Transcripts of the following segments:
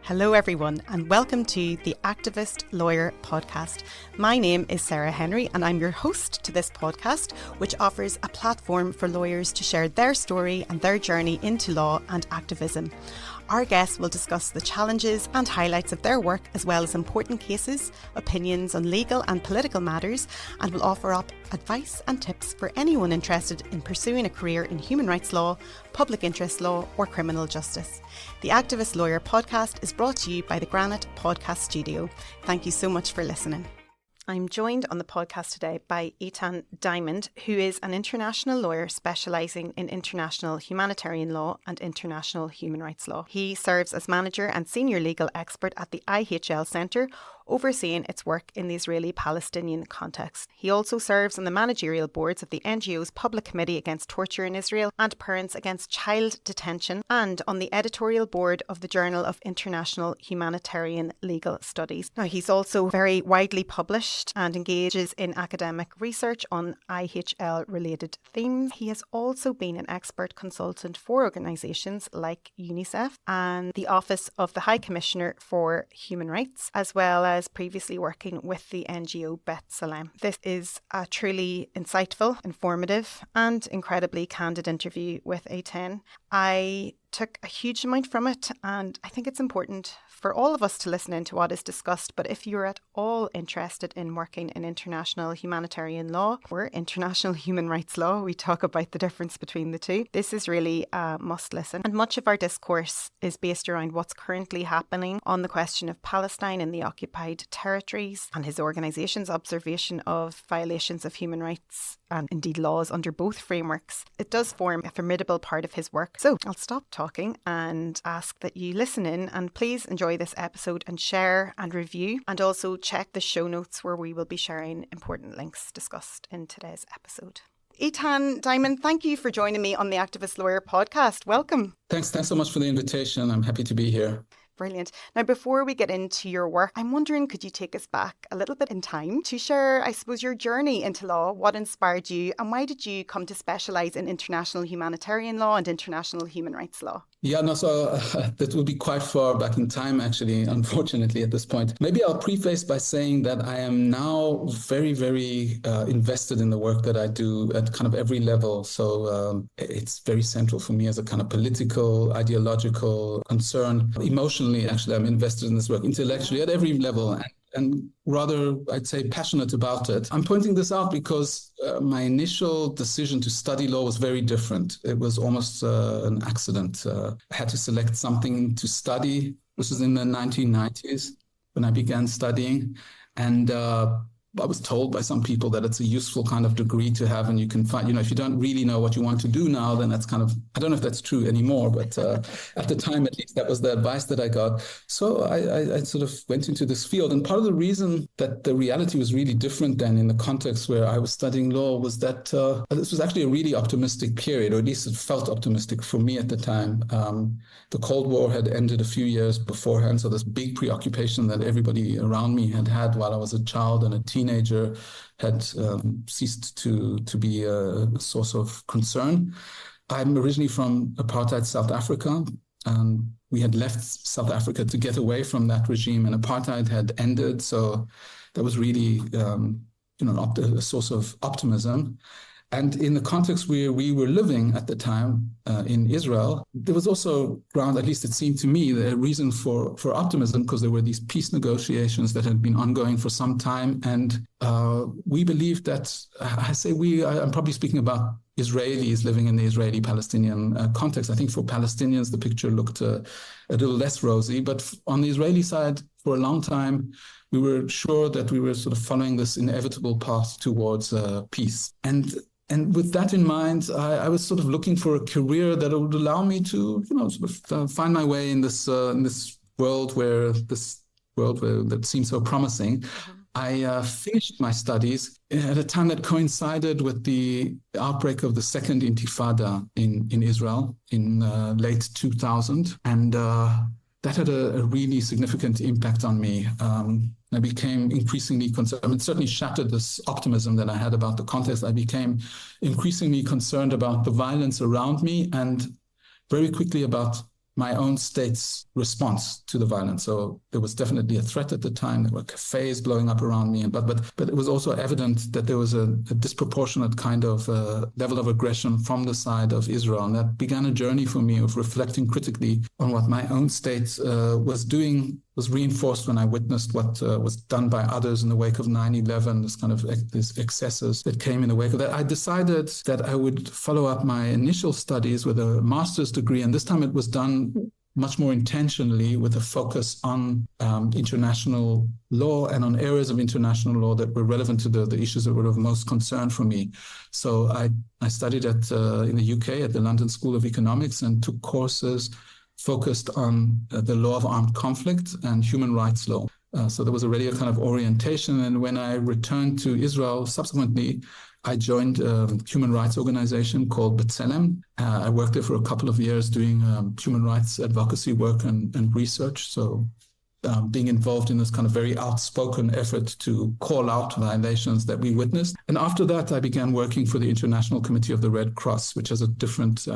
Hello everyone and welcome to the Activist Lawyer podcast. My name is Sarah Henry and I'm your host to this podcast, which offers a platform for lawyers to share their story and their journey into law and activism. Our guests will discuss the challenges and highlights of their work, as well as important cases, opinions on legal and political matters, and will offer up advice and tips for anyone interested in pursuing a career in human rights law, public interest law, or criminal justice. The Activist Lawyer podcast is brought to you by the Granite Podcast Studio. Thank you so much for listening. I'm joined on the podcast today by Eitan Diamond, who is an international lawyer specialising in international humanitarian law and international human rights law. He serves as manager and senior legal expert at the IHL Centre, overseeing its work in the Israeli-Palestinian context. He also serves on the managerial boards of the NGOs Public Committee against torture in Israel and Parents Against Child Detention, and on the editorial board of the Journal of International Humanitarian Legal Studies. Now, he's also very widely published and engages in academic research on IHL-related themes. He has also been an expert consultant for organisations like UNICEF and the Office of the High Commissioner for Human Rights, as well as previously working with the NGO B'Tselem. This is a truly insightful, informative and incredibly candid interview with Eitan. I took a huge amount from it, and I think it's important for all of us to listen into what is discussed. But if you're at all interested in working in international humanitarian law or international human rights law, we talk about the difference between the two, this is really a must listen. And much of our discourse is based around what's currently happening on the question of Palestine and the occupied territories, and his organisation's observation of violations of human rights and indeed laws under both frameworks. It does form a formidable part of his work. So I'll stop talking and ask that you listen in, and please enjoy this episode and share and review, and also check the show notes where we will be sharing important links discussed in today's episode. Eitan Diamond, thank you for joining me on the Activist Lawyer podcast. Welcome. Thanks so much for the invitation. I'm happy to be here. Brilliant. Now, before we get into your work, I'm wondering, could you take us back a little bit in time to share, I suppose, your journey into law, what inspired you, and why did you come to specialise in international humanitarian law and international human rights law? That will be quite far back in time, actually, unfortunately, at this point. Maybe I'll preface by saying that I am now very, very invested in the work that I do at kind of every level. So it's very central for me as a kind of political, ideological concern. Emotionally, actually, I'm invested in this work, intellectually, at every level. And rather, I'd say, passionate about it. I'm pointing this out because my initial decision to study law was very different. It was almost an accident. I had to select something to study. This was in the 1990s when I began studying. And I was told by some people that it's a useful kind of degree to have, and you can find, if you don't really know what you want to do now, then that's kind of, I don't know if that's true anymore, but at the time, at least, that was the advice that I got. So I sort of went into this field. And part of the reason that the reality was really different then in the context where I was studying law was that this was actually a really optimistic period, or at least it felt optimistic for me at the time. The Cold War had ended a few years beforehand, so this big preoccupation that everybody around me had while I was a child and a teenager had ceased to be a source of concern. I'm originally from apartheid South Africa. We had left South Africa to get away from that regime, and apartheid had ended. So that was really a source of optimism. And in the context where we were living at the time in Israel, there was also ground, at least it seemed to me, a reason for optimism, because there were these peace negotiations that had been ongoing for some time. And we believed that, I'm probably speaking about Israelis living in the Israeli-Palestinian context. I think for Palestinians, the picture looked a little less rosy. But on the Israeli side, for a long time, we were sure that we were sort of following this inevitable path towards peace. And with that in mind, I was sort of looking for a career that would allow me to, find my way in this world that seems so promising. Mm-hmm. I finished my studies at a time that coincided with the outbreak of the second Intifada in Israel in late 2000, and that had a really significant impact on me. I became increasingly concerned. It certainly shattered this optimism that I had about the context. I became increasingly concerned about the violence around me and very quickly about my own state's response to the violence. So there was definitely a threat at the time. There were cafes blowing up around me, but it was also evident that there was a disproportionate kind of level of aggression from the side of Israel. And that began a journey for me of reflecting critically on what my own state was doing. Was reinforced when I witnessed what was done by others in the wake of 9/11, this kind of these excesses that came in the wake of that. I decided that I would follow up my initial studies with a master's degree, and this time it was done much more intentionally with a focus on international law and on areas of international law that were relevant to the issues that were of most concern for me. So I studied in the UK at the London School of Economics and took courses focused on the law of armed conflict and human rights law. So there was already a kind of orientation. And when I returned to Israel subsequently, I joined a human rights organization called B'Tselem. I worked there for a couple of years doing human rights advocacy work and research. So being involved in this kind of very outspoken effort to call out violations that we witnessed. And after that, I began working for the International Committee of the Red Cross, which has a different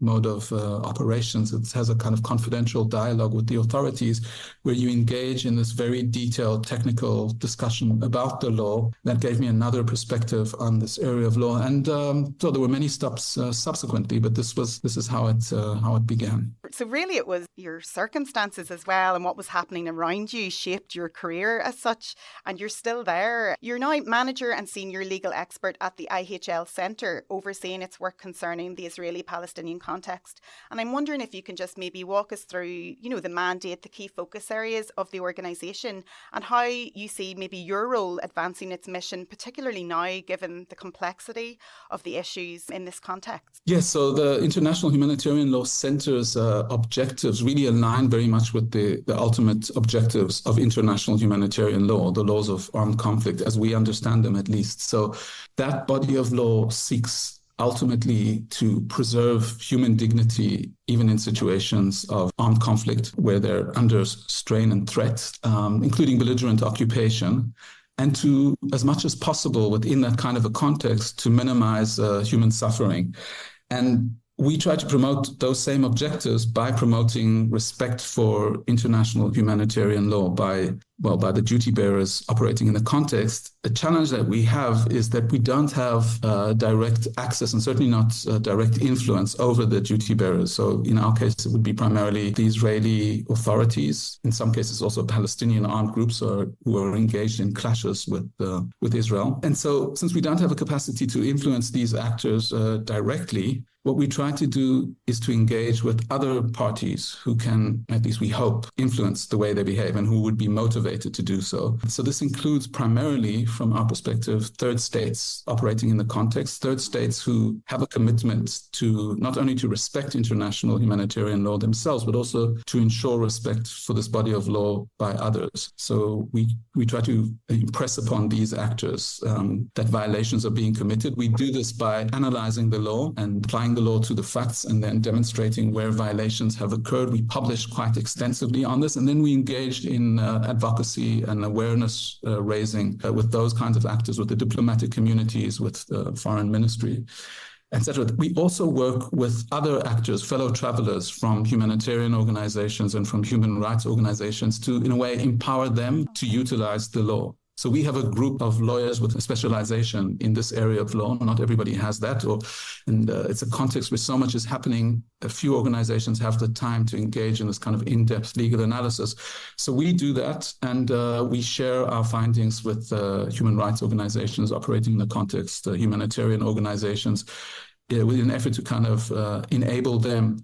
mode of operations. It has a kind of confidential dialogue with the authorities where you engage in this very detailed technical discussion about the law. That gave me another perspective on this area of law. And so there were many stops subsequently, but this is how it began. So really it was your circumstances as well and what was happening around you shaped your career as such, and you're still there. You're now manager and senior legal expert at the IHL Centre, overseeing its work concerning the Israeli-Palestinian context. And I'm wondering if you can just maybe walk us through, the mandate, the key focus areas of the organisation and how you see maybe your role advancing its mission, particularly now given the complexity of the issues in this context. Yes, so the International Humanitarian Law Centre's objectives really align very much with the ultimate objectives of international humanitarian law, the laws of armed conflict, as we understand them at least. So that body of law seeks ultimately to preserve human dignity, even in situations of armed conflict where they're under strain and threat, including belligerent occupation, and to, as much as possible within that kind of a context, to minimize human suffering. And we try to promote those same objectives by promoting respect for international humanitarian law by the duty bearers operating in the context. A challenge that we have is that we don't have direct access and certainly not direct influence over the duty bearers. So in our case, it would be primarily the Israeli authorities, in some cases also Palestinian armed groups who are engaged in clashes with Israel. And so since we don't have a capacity to influence these actors directly, what we try to do is to engage with other parties who can, at least we hope, influence the way they behave and who would be motivated to do so. So this includes primarily, from our perspective, third states operating in the context, third states who have a commitment to not only to respect international humanitarian law themselves, but also to ensure respect for this body of law by others. So we try to impress upon these actors that violations are being committed. We do this by analyzing the law and applying the law to the facts and then demonstrating where violations have occurred. We published quite extensively on this, and then we engaged in advocacy and awareness raising with those kinds of actors, with the diplomatic communities, with the foreign ministry, etc. We also work with other actors, fellow travelers from humanitarian organizations and from human rights organizations to, in a way, empower them to utilize the law. So we have a group of lawyers with a specialization in this area of law. Not everybody has that, and it's a context where so much is happening. A few organizations have the time to engage in this kind of in-depth legal analysis. So we do that, and we share our findings with human rights organizations operating in the context, humanitarian organizations, with an effort to kind of enable them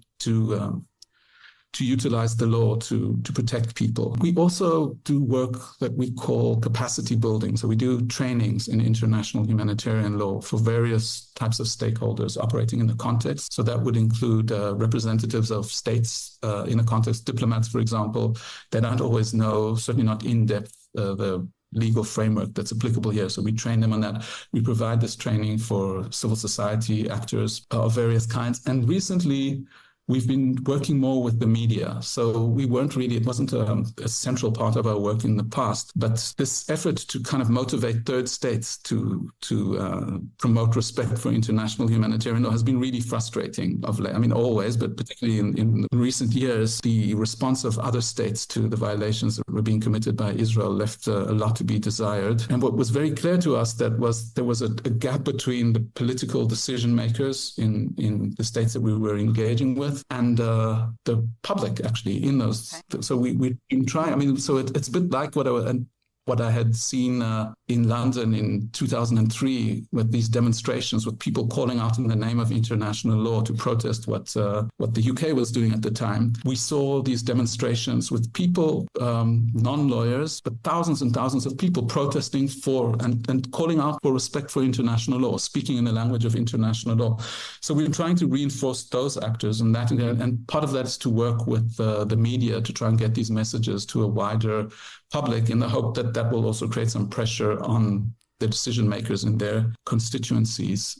to utilize the law to protect people. We also do work that we call capacity building. So we do trainings in international humanitarian law for various types of stakeholders operating in the context. So that would include representatives of states in a context, diplomats, for example. They don't always know, certainly not in depth, the legal framework that's applicable here. So we train them on that. We provide this training for civil society actors of various kinds. And recently, we've been working more with the media. So we weren't really, it wasn't a central part of our work in the past, but this effort to kind of motivate third states to promote respect for international humanitarian law has been really frustrating of late. I mean, always, but particularly in recent years, the response of other states to the violations that were being committed by Israel left a lot to be desired. And what was very clear to us there was a gap between the political decision makers in the states that we were engaging with and the public, actually, in those. Okay. So we've been trying. I mean, so it's a bit like what I had seen in London in 2003 with these demonstrations with people calling out in the name of international law to protest what the UK was doing at the time. We saw these demonstrations with people, non-lawyers, but thousands and thousands of people protesting for and calling out for respect for international law, speaking in the language of international law. So we're trying to reinforce those actors, and part of that is to work with the media to try and get these messages to a wider public, in the hope that will also create some pressure on the decision makers in their constituencies.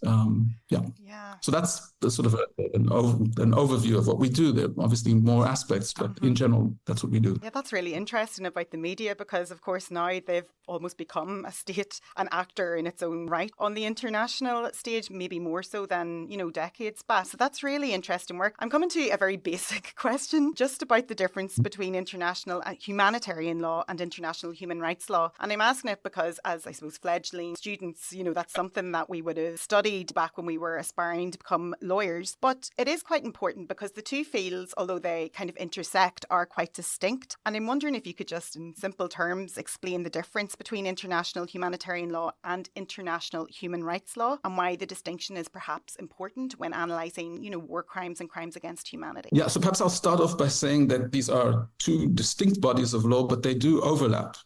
So that's the sort of an overview of what we do. There are obviously more aspects, but in general, that's what we do. Yeah, that's really interesting about the media, because of course now they've almost become a state, an actor in its own right on the international stage, maybe more so than, decades back. So that's really interesting work. I'm coming to a very basic question just about the difference between international humanitarian law and international human rights law. And I'm asking it because, as I suppose fledgling students, that's something that we would have studied back when we were aspiring to become lawyers. But it is quite important because the two fields, although they kind of intersect, are quite distinct. And I'm wondering if you could just, in simple terms, explain the difference between international humanitarian law and international human rights law, and why the distinction is perhaps important when analysing, war crimes and crimes against humanity. Yeah, so perhaps I'll start off by saying that these are two distinct bodies of law, but they do overlap.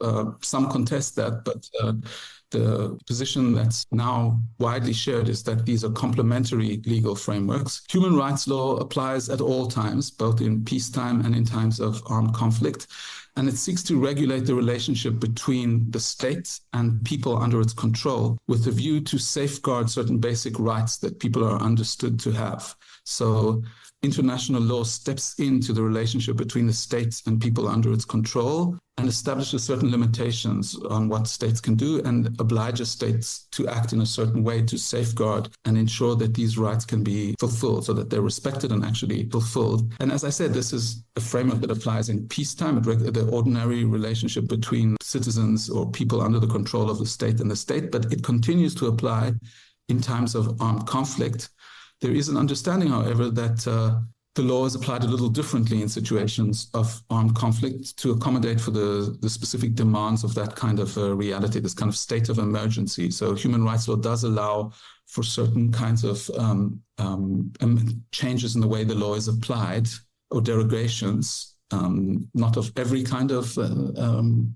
Some contest that, but the position that's now widely shared is that these are complementary legal frameworks. Human rights law applies at all times, both in peacetime and in times of armed conflict. And it seeks to regulate the relationship between the state and people under its control with a view to safeguard certain basic rights that people are understood to have. So international law steps into the relationship between the state and people under its control and establishes certain limitations on what states can do and obliges states to act in a certain way to safeguard and ensure that these rights can be fulfilled, so that they're respected and actually fulfilled. And as I said, this is a framework that applies in peacetime, the ordinary relationship between citizens or people under the control of the state and the state, but it continues to apply in times of armed conflict. There is an understanding, however, that the law is applied a little differently in situations of armed conflict to accommodate for the specific demands of that kind of reality, this kind of state of emergency. So human rights law does allow for certain kinds of changes in the way the law is applied, or derogations, not of every kind of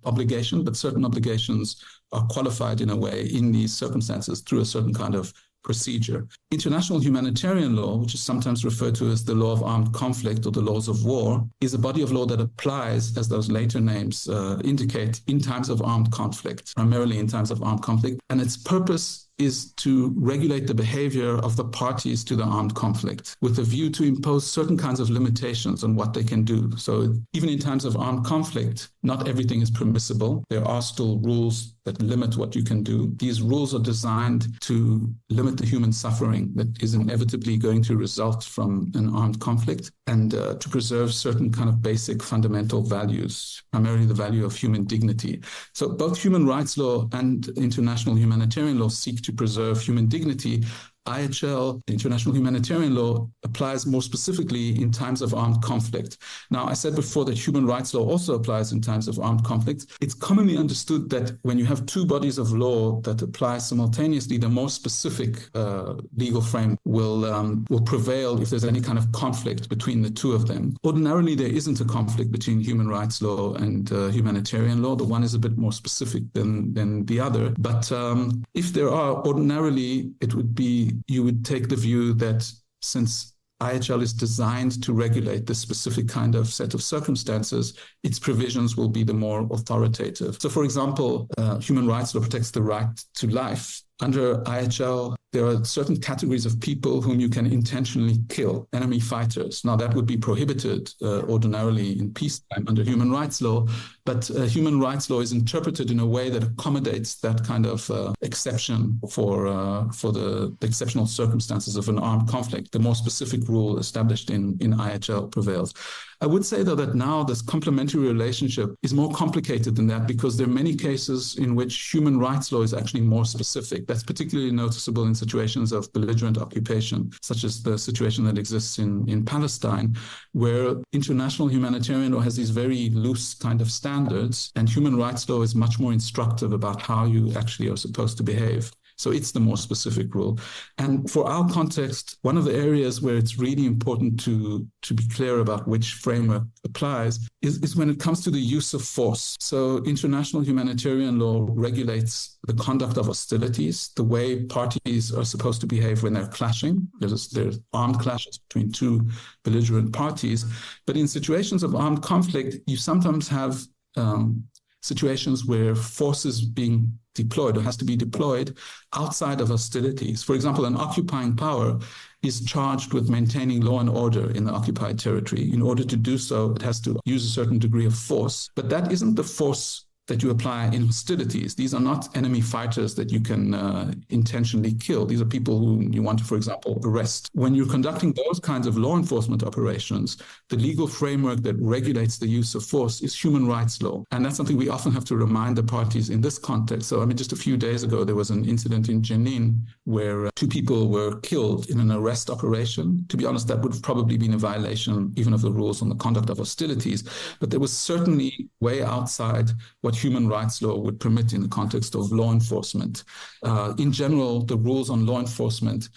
obligation, but certain obligations are qualified in a way in these circumstances through a certain kind of procedure. International humanitarian law, which is sometimes referred to as the law of armed conflict or the laws of war, is a body of law that applies, as those later names indicate, in times of armed conflict, primarily in times of armed conflict. And its purpose is to regulate the behavior of the parties to the armed conflict with a view to impose certain kinds of limitations on what they can do. So even in times of armed conflict, not everything is permissible. There are still rules that limit what you can do. These rules are designed to limit the human suffering that is inevitably going to result from an armed conflict, and to preserve certain kind of basic fundamental values, primarily the value of human dignity. So both human rights law and international humanitarian law seek to preserve human dignity. IHL, international humanitarian law, applies more specifically in times of armed conflict. Now, I said before that human rights law also applies in times of armed conflict. It's commonly understood that when you have two bodies of law that apply simultaneously, the more specific legal frame will prevail if there's any kind of conflict between the two of them. Ordinarily, there isn't a conflict between human rights law and humanitarian law. The one is a bit more specific than the other. But if there are, ordinarily, it would be, you would take the view that since IHL is designed to regulate this specific kind of set of circumstances, its provisions will be the more authoritative. So, for example, human rights law protects the right to life. Under IHL, there are certain categories of people whom you can intentionally kill, enemy fighters. Now, that would be prohibited ordinarily in peacetime under human rights law, but human rights law is interpreted in a way that accommodates that kind of exception for the exceptional circumstances of an armed conflict. The more specific rule established in IHL prevails. I would say, though, that now this complementary relationship is more complicated than that, because there are many cases in which human rights law is actually more specific. That's particularly noticeable in situations of belligerent occupation, such as the situation that exists in Palestine, where international humanitarian law has these very loose kind of standards, and human rights law is much more instructive about how you actually are supposed to behave. So it's the more specific rule. And for our context, one of the areas where it's really important to be clear about which framework applies is when it comes to the use of force. So international humanitarian law regulates the conduct of hostilities, the way parties are supposed to behave when they're clashing. There's armed clashes between two belligerent parties. But in situations of armed conflict, you sometimes have situations where force is being deployed or has to be deployed outside of hostilities. For example, an occupying power is charged with maintaining law and order in the occupied territory. In order to do so, it has to use a certain degree of force. But that isn't the force that you apply in hostilities. These are not enemy fighters that you can intentionally kill. These are people who you want to, for example, arrest. When you're conducting those kinds of law enforcement operations, the legal framework that regulates the use of force is human rights law. And that's something we often have to remind the parties in this context. So, just a few days ago, there was an incident in Jenin where two people were killed in an arrest operation. To be honest, that would have probably been a violation even of the rules on the conduct of hostilities. But there was certainly way outside what human rights law would permit in the context of law enforcement. In general, the rules on law enforcement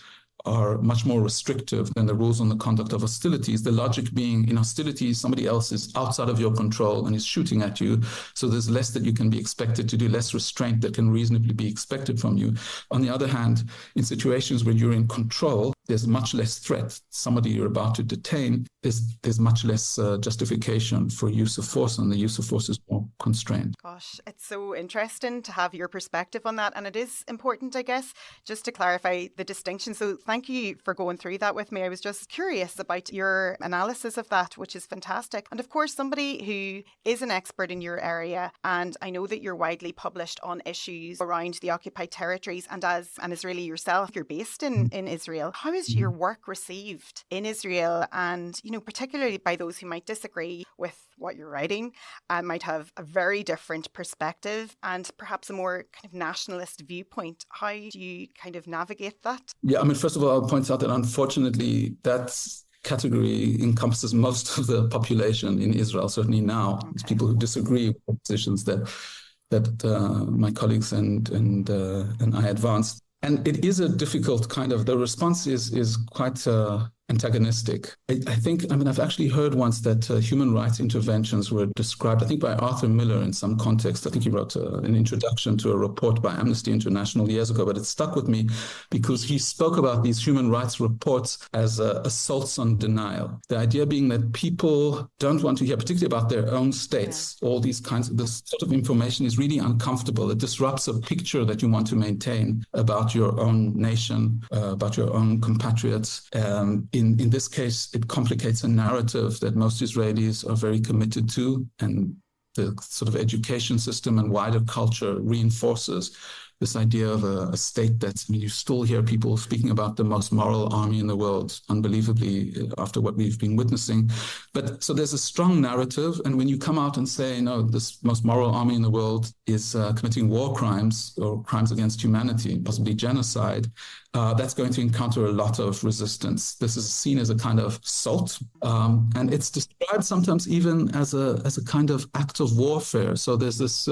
are much more restrictive than the rules on the conduct of hostilities. The logic being, in hostilities, somebody else is outside of your control and is shooting at you. So there's less that you can be expected to do, less restraint that can reasonably be expected from you. On the other hand, in situations where you're in control, there's much less threat. Somebody you're about to detain, there's much less justification for use of force, and the use of force is more constrained. Gosh, it's so interesting to have your perspective on that. And it is important, I guess, just to clarify the distinction. So thank you for going through that with me. I was just curious about your analysis of that, which is fantastic. And of course, somebody who is an expert in your area, and I know that you're widely published on issues around the occupied territories, and as an Israeli yourself, you're based in Israel. How is your work received in Israel, and particularly by those who might disagree with what you're writing and might have a very different perspective and perhaps a more kind of nationalist viewpoint? How do you kind of navigate that? Yeah, first of all, I'll point out that unfortunately that category encompasses most of the population in Israel, certainly now. Okay. It's people who disagree with the positions that my colleagues and I advanced. And it is a difficult the response is quite antagonistic. I think, I've actually heard once that human rights interventions were described, I think by Arthur Miller in some context. I think he wrote an introduction to a report by Amnesty International years ago, but it stuck with me because he spoke about these human rights reports as assaults on denial. The idea being that people don't want to hear, particularly about their own states, all these kinds of, this sort of information is really uncomfortable. It disrupts a picture that you want to maintain about your own nation, about your own compatriots. In this case, it complicates a narrative that most Israelis are very committed to, and the sort of education system and wider culture reinforces this idea of a state that's, you still hear people speaking about the most moral army in the world, unbelievably, after what we've been witnessing. But so there's a strong narrative. And when you come out and say, no, this most moral army in the world is committing war crimes or crimes against humanity, possibly genocide, that's going to encounter a lot of resistance. This is seen as a kind of assault, and it's described sometimes even as a kind of act of warfare. So there's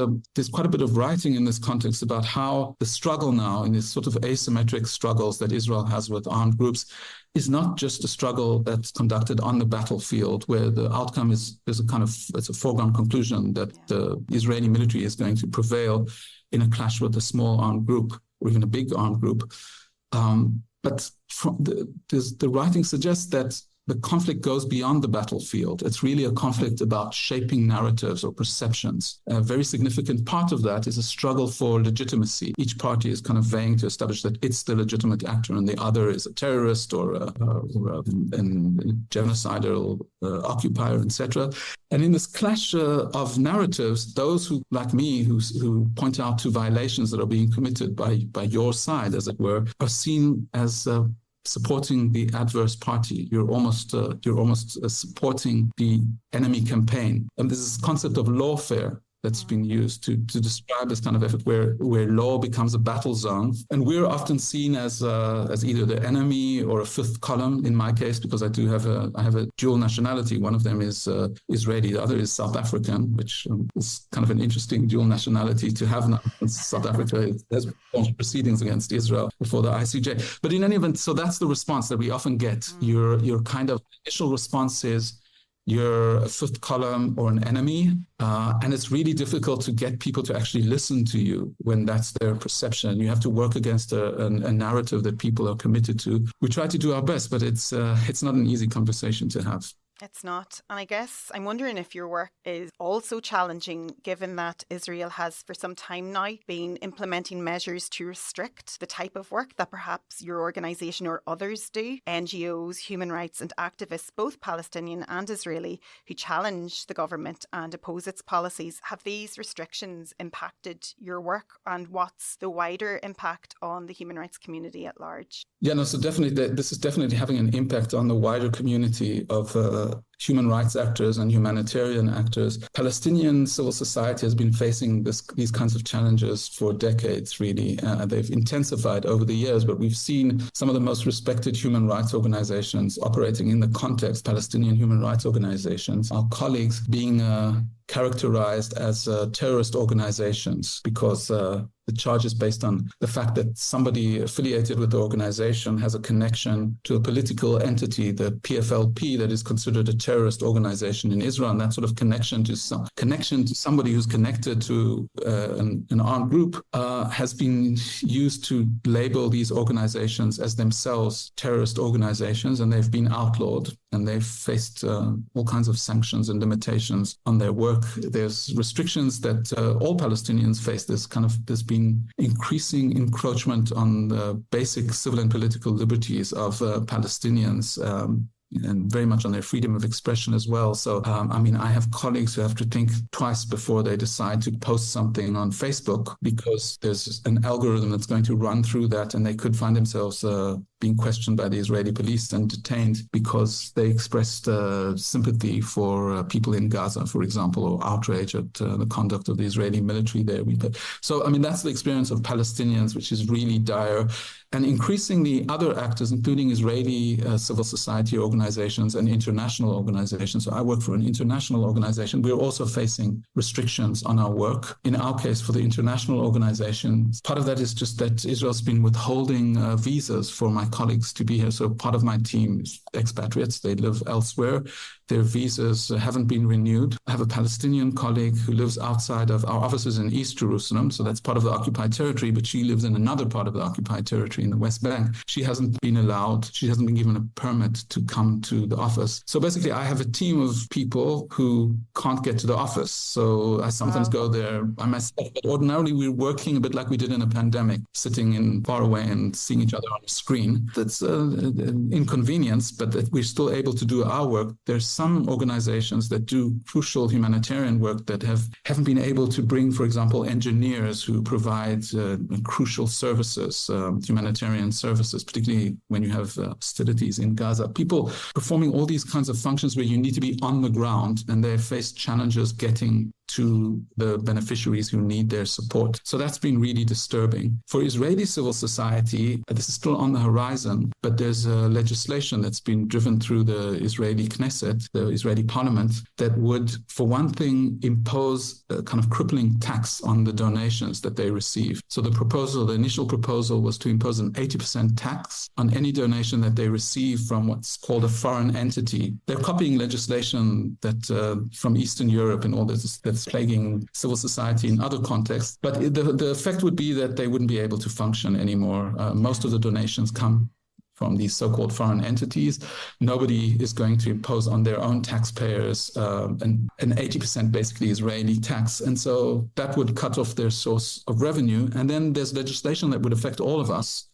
quite a bit of writing in this context about how the struggle now, in these sort of asymmetric struggles that Israel has with armed groups, is not just a struggle that's conducted on the battlefield, where the outcome is it's a foregone conclusion that the Israeli military is going to prevail in a clash with a small armed group or even a big armed group. But the writing suggests that the conflict goes beyond the battlefield. It's really a conflict about shaping narratives or perceptions. A very significant part of that is a struggle for legitimacy. Each party is kind of vying to establish that it's the legitimate actor and the other is a terrorist or a genocidal occupier, etc. And in this clash of narratives, those who, like me, who point out to violations that are being committed by your side, as it were, are seen as supporting the adverse party. You're almost supporting the enemy campaign. And this is this concept of lawfare that's been used to describe this kind of effort where law becomes a battle zone. And we're often seen as either the enemy or a fifth column in my case, because I have a dual nationality. One of them is Israeli, the other is South African, which is kind of an interesting dual nationality to have now. South Africa has launched proceedings against Israel before the ICJ. But in any event, so that's the response that we often get. Your kind of initial response is, you're a fifth column or an enemy, and it's really difficult to get people to actually listen to you when that's their perception. You have to work against a narrative that people are committed to. We try to do our best, but it's not an easy conversation to have. It's not. And I guess I'm wondering if your work is also challenging, given that Israel has for some time now been implementing measures to restrict the type of work that perhaps your organisation or others do. NGOs, human rights and activists, both Palestinian and Israeli, who challenge the government and oppose its policies. Have these restrictions impacted your work, and what's the wider impact on the human rights community at large? Yeah, no, so definitely, this is definitely having an impact on the wider community of human rights actors and humanitarian actors. Palestinian civil society has been facing these kinds of challenges for decades, really. They've intensified over the years, but we've seen some of the most respected human rights organizations operating in the context, Palestinian human rights organizations, our colleagues being characterized as terrorist organizations because the charge is based on the fact that somebody affiliated with the organization has a connection to a political entity, the PFLP, that is considered a terrorist organization in Israel. And that sort of connection to somebody who's connected to an armed group has been used to label these organizations as themselves terrorist organizations, and they've been outlawed and they've faced all kinds of sanctions and limitations on their work. There's restrictions that all Palestinians face. There's been increasing encroachment on the basic civil and political liberties of Palestinians, and very much on their freedom of expression as well. So, I have colleagues who have to think twice before they decide to post something on Facebook because there's an algorithm that's going to run through that, and they could find themselves being questioned by the Israeli police and detained because they expressed sympathy for people in Gaza, for example, or outrage at the conduct of the Israeli military there. So, that's the experience of Palestinians, which is really dire. And increasingly, other actors, including Israeli civil society organizations and international organizations. So I work for an international organization. We're also facing restrictions on our work. In our case, for the international organizations, part of that is just that Israel's been withholding visas for my colleagues to be here. So part of my team is expatriates. They live elsewhere. Their visas haven't been renewed. I have a Palestinian colleague who lives outside of our offices in East Jerusalem. So that's part of the occupied territory, but she lives in another part of the occupied territory in the West Bank. She hasn't been given a permit to come to the office. So basically, I have a team of people who can't get to the office. So I sometimes go there by myself. But ordinarily, we're working a bit like we did in a pandemic, sitting in far away and seeing each other on a screen. That's an inconvenience, but that we're still able to do our work. There's some organizations that do crucial humanitarian work that haven't been able to bring, for example, engineers who provide crucial services, humanitarian services, particularly when you have hostilities in Gaza. People performing all these kinds of functions where you need to be on the ground, and they face challenges getting to the beneficiaries who need their support. So that's been really disturbing. For Israeli civil society, this is still on the horizon, but there's legislation that's been driven through the Israeli Knesset, the Israeli parliament, that would, for one thing, impose a kind of crippling tax on the donations that they receive. So the initial proposal was to impose an 80% tax on any donation that they receive from what's called a foreign entity. They're copying legislation that from Eastern Europe and all this that's plaguing civil society in other contexts. But the effect would be that they wouldn't be able to function anymore. Most of the donations come from these so-called foreign entities. Nobody is going to impose on their own taxpayers an 80% basically Israeli tax. And so that would cut off their source of revenue. And then there's legislation that would affect all of us.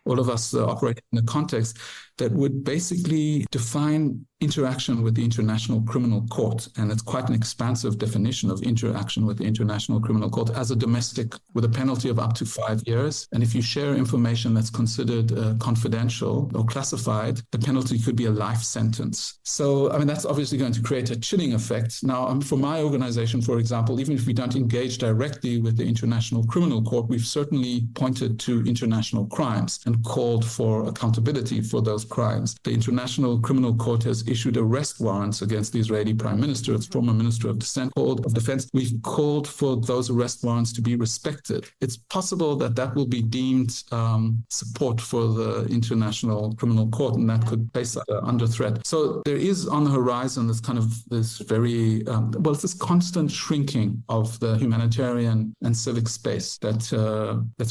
All of us operating in a context that would basically define interaction with the International Criminal Court. And it's quite an expansive definition of interaction with the International Criminal Court as a domestic with a penalty of up to 5 years. And if you share information that's considered confidential or classified, the penalty could be a life sentence. So, I mean, that's obviously going to create a chilling effect. Now, for my organization, for example, even if we don't engage directly with the International Criminal Court, we've certainly pointed to international crimes and called for accountability for those crimes. The International Criminal Court has issued arrest warrants against the Israeli Prime Minister, its former Minister of Defense. We've called for those arrest warrants to be respected. It's possible that that will be deemed support for the International Criminal Court, and that could place under threat. So there is on the horizon this kind of this very, it's this constant shrinking of the humanitarian and civic space that's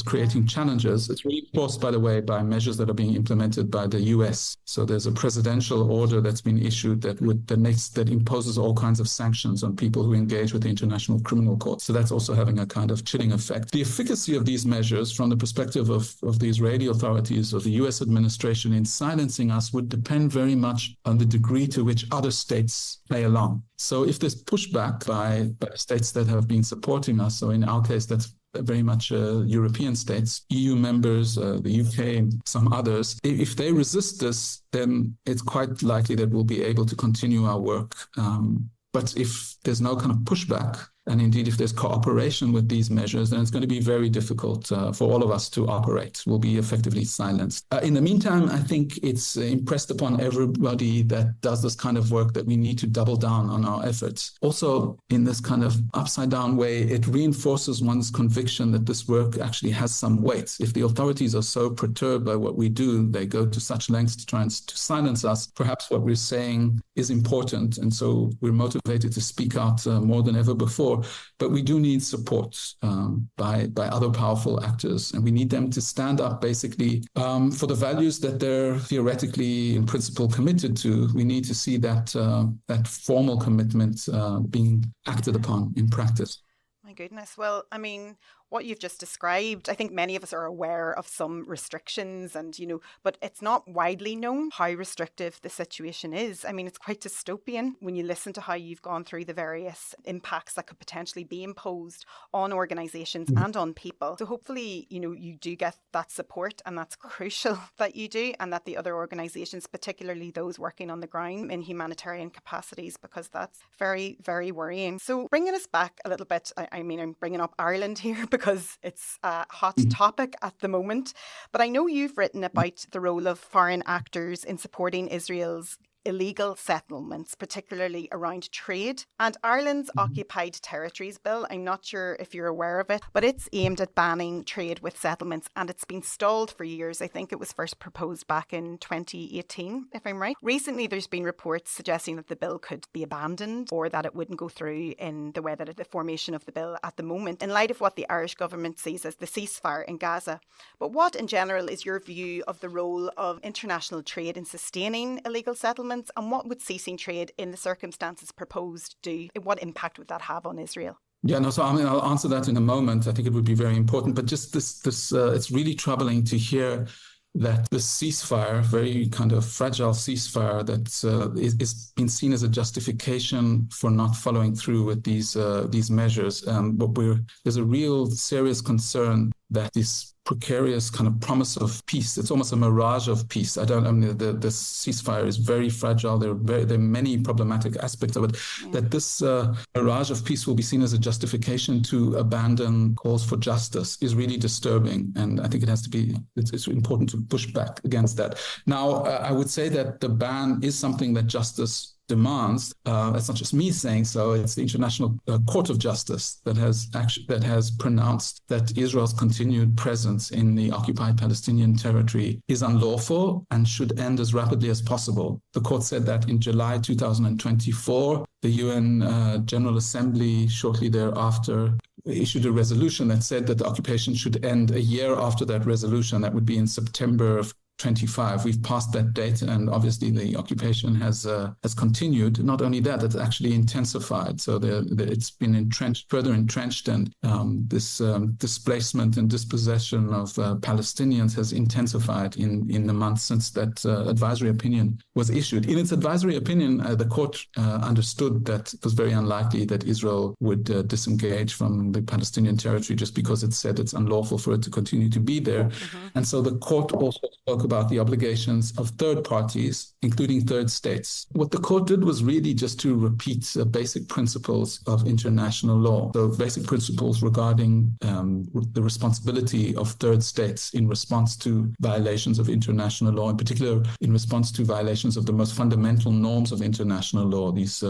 creating challenges. It's reinforced, by the way, by measures that are being implemented by the US. So there's a presidential order that's been issued that imposes all kinds of sanctions on people who engage with the International Criminal Court. So that's also having a kind of chilling effect. The efficacy of these measures from the perspective of the Israeli authorities, of the US administration in silencing us would depend very much on the degree to which other states play along. So if there's pushback by states that have been supporting us, so in our case, that's very much European states, EU members, the UK, and some others. If they resist this, then it's quite likely that we'll be able to continue our work. But if there's no kind of pushback, and indeed, if there's cooperation with these measures, then it's going to be very difficult for all of us to operate. We'll be effectively silenced. In the meantime, I think it's impressed upon everybody that does this kind of work that we need to double down on our efforts. Also, in this kind of upside-down way, it reinforces one's conviction that this work actually has some weight. If the authorities are so perturbed by what we do, they go to such lengths to try and to silence us, perhaps what we're saying is important. And so we're motivated to speak out more than ever before. But we do need support by other powerful actors, and we need them to stand up basically for the values that they're theoretically in principle committed to. We need to see that formal commitment being acted upon in practice. My goodness. Well, I mean, what you've just described, I think many of us are aware of some restrictions and, but it's not widely known how restrictive the situation is. I mean, it's quite dystopian when you listen to how you've gone through the various impacts that could potentially be imposed on organisations and on people. So hopefully, you do get that support, and that's crucial that you do, and that the other organisations, particularly those working on the ground in humanitarian capacities, because that's very, very worrying. So bringing us back a little bit, I'm bringing up Ireland here because it's a hot topic at the moment. But I know you've written about the role of foreign actors in supporting Israel's illegal settlements, particularly around trade. And Ireland's Occupied Territories Bill, I'm not sure if you're aware of it, but it's aimed at banning trade with settlements, and it's been stalled for years. I think it was first proposed back in 2018, if I'm right. Recently, there's been reports suggesting that the bill could be abandoned or that it wouldn't go through in the way that the formation of the bill at the moment, in light of what the Irish government sees as the ceasefire in Gaza. But what, in general, is your view of the role of international trade in sustaining illegal settlements? And what would ceasing trade in the circumstances proposed do? What impact would that have on Israel? I'll answer that in a moment. I think it would be very important. But just this it's really troubling to hear that the ceasefire, very kind of fragile ceasefire, that is being seen as a justification for not following through with these measures. But there's a real serious concern that this precarious kind of promise of peace, it's almost a mirage of peace. The ceasefire is very fragile. There are many problematic aspects of it. That this mirage of peace will be seen as a justification to abandon calls for justice is really disturbing. And I think it's important to push back against that. Now, I would say that the ban is something that justice demands. It's not just me saying so. It's the International Court of Justice that has pronounced that Israel's continued presence in the occupied Palestinian territory is unlawful and should end as rapidly as possible. The court said that in July 2024. The UN General Assembly shortly thereafter issued a resolution that said that the occupation should end a year after that resolution. That would be in September of 25. We've passed that date, and obviously the occupation has continued. Not only that, it's actually intensified. So it's been further entrenched, and this displacement and dispossession of Palestinians has intensified in the months since that advisory opinion was issued. In its advisory opinion, the court understood that it was very unlikely that Israel would disengage from the Palestinian territory just because it said it's unlawful for it to continue to be there. Mm-hmm. And so the court also spoke about the obligations of third parties, including third states. What the court did was really just to repeat basic principles of international law. So basic principles regarding the responsibility of third states in response to violations of international law, in particular in response to violations of the most fundamental norms of international law, these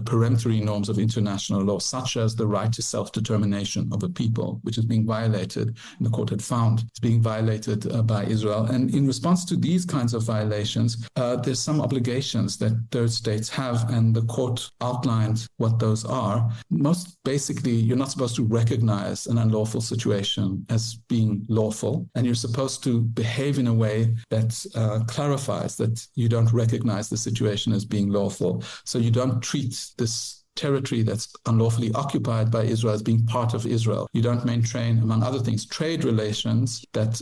peremptory norms of international law, such as the right to self-determination of a people, which is being violated, and the court had found it's being violated by Israel. And in response to these kinds of violations, there's some obligations that third states have, and the court outlined what those are. Most basically, you're not supposed to recognize an unlawful situation as being lawful, and you're supposed to behave in a way that clarifies that you don't recognize the situation as being lawful. So you don't treat this territory that's unlawfully occupied by Israel as being part of Israel. You don't maintain, among other things, trade relations that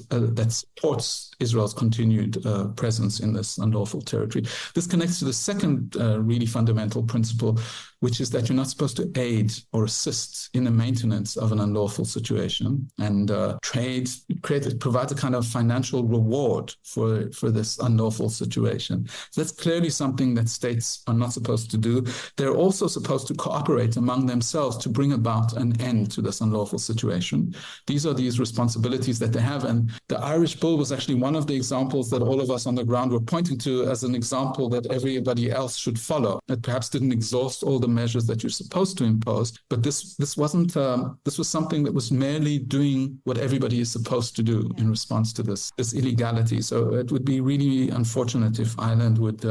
supports Israel's continued presence in this unlawful territory. This connects to the second really fundamental principle, which is that you're not supposed to aid or assist in the maintenance of an unlawful situation. And trade provides a kind of financial reward for this unlawful situation. So that's clearly something that states are not supposed to do. They're also supposed to cooperate among themselves to bring about an end to this unlawful situation. These are these responsibilities that they have. And the Irish Bull was actually one of the examples that all of us on the ground were pointing to as an example that everybody else should follow. It perhaps didn't exhaust all the measures that you're supposed to impose, but this wasn't. This was something that was merely doing what everybody is supposed to do in response to this illegality. So it would be really unfortunate if Ireland would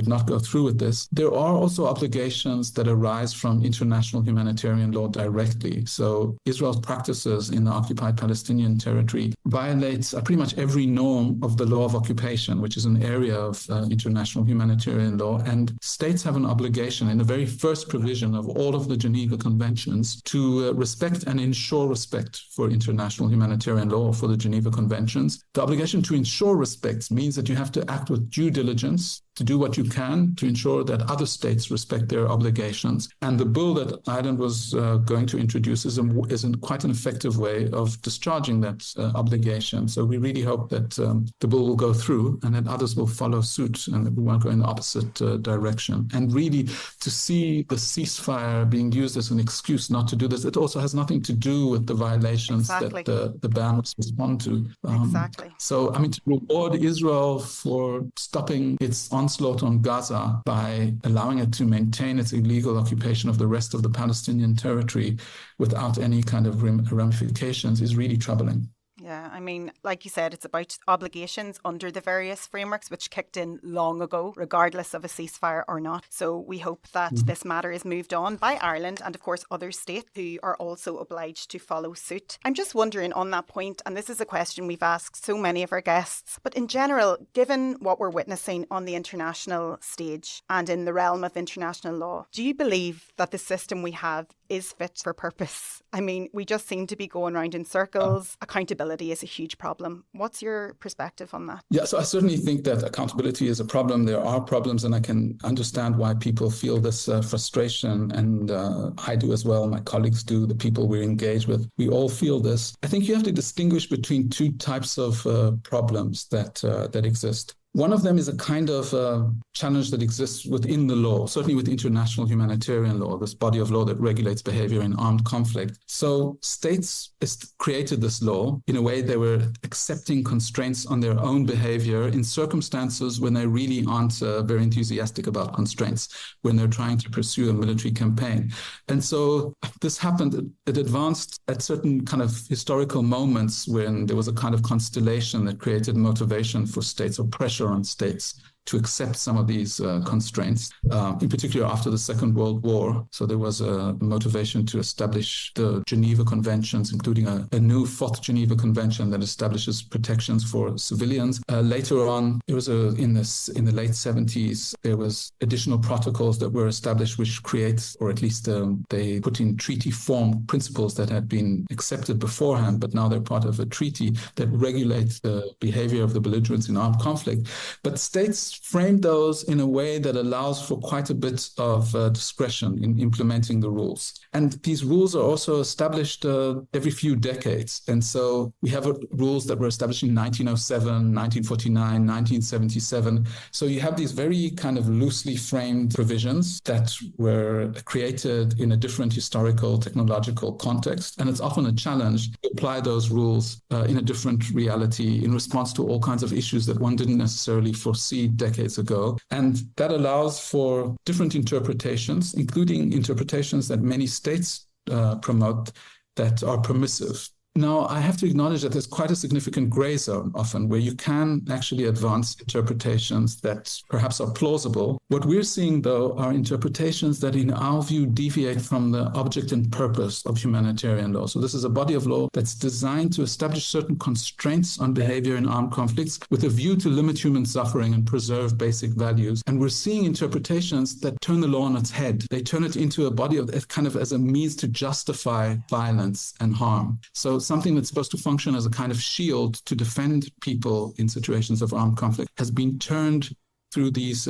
not go through with this. There are also obligations that arise from international humanitarian law directly. So Israel's practices in the occupied Palestinian territory violates pretty much every norm of the law of occupation, which is an area of international humanitarian law. And states have an obligation in the very first provision of all of the Geneva Conventions to respect and ensure respect for international humanitarian law, for the Geneva Conventions. The obligation to ensure respect means that you have to act with due diligence, to do what you can to ensure that other states respect their obligations. And the bill that Ireland was going to introduce is quite an effective way of discharging that obligation. So we really hope that the bill will go through and that others will follow suit and that we won't go in the opposite direction. And really to see the ceasefire being used as an excuse not to do this, it also has nothing to do with the violations that the ban was respond to. So, I mean, to reward Israel for stopping its onslaught on Gaza by allowing it to maintain its illegal occupation of the rest of the Palestinian territory without any kind of ramifications is really troubling. Yeah, I mean, like you said, it's about obligations under the various frameworks which kicked in long ago, regardless of a ceasefire or not. So we hope that this matter is moved on by Ireland and, of course, other states who are also obliged to follow suit. I'm just wondering on that point, and this is a question we've asked so many of our guests, but in general, given what we're witnessing on the international stage and in the realm of international law, do you believe that the system we have is fit for purpose? I mean, we just seem to be going around in circles. Accountability is a huge problem. What's your perspective on that? Yeah, so I certainly think that accountability is a problem. There are problems, and I can understand why people feel this frustration. And I do as well. My colleagues do. The people we engage with, we all feel this. I think you have to distinguish between two types of problems that exist. One of them is a kind of challenge that exists within the law, certainly with international humanitarian law, this body of law that regulates behavior in armed conflict. So states created this law in a way they were accepting constraints on their own behavior in circumstances when they really aren't very enthusiastic about constraints, when they're trying to pursue a military campaign. And so this happened, it advanced at certain kind of historical moments when there was a kind of constellation that created motivation for states or pressure on states to accept some of these constraints, in particular after the Second World War. So there was a motivation to establish the Geneva Conventions, including a new Fourth Geneva Convention that establishes protections for civilians. Later on, it was in the late 70s, there was additional protocols that were established, which creates, or at least they put in treaty form principles that had been accepted beforehand, but now they're part of a treaty that regulates the behavior of the belligerents in armed conflict. But states framed those in a way that allows for quite a bit of discretion in implementing the rules. And these rules are also established every few decades. And so we have rules that were established in 1907, 1949, 1977. So you have these very kind of loosely framed provisions that were created in a different historical, technological context. And it's often a challenge to apply those rules in a different reality in response to all kinds of issues that one didn't necessarily foresee decades ago. And that allows for different interpretations, including interpretations that many states promote that are permissive. Now, I have to acknowledge that there's quite a significant gray zone often where you can actually advance interpretations that perhaps are plausible. What we're seeing, though, are interpretations that, in our view, deviate from the object and purpose of humanitarian law. So this is a body of law that's designed to establish certain constraints on behavior in armed conflicts with a view to limit human suffering and preserve basic values. And we're seeing interpretations that turn the law on its head. They turn it into a body of kind of as a means to justify violence and harm. So something that's supposed to function as a kind of shield to defend people in situations of armed conflict has been turned through these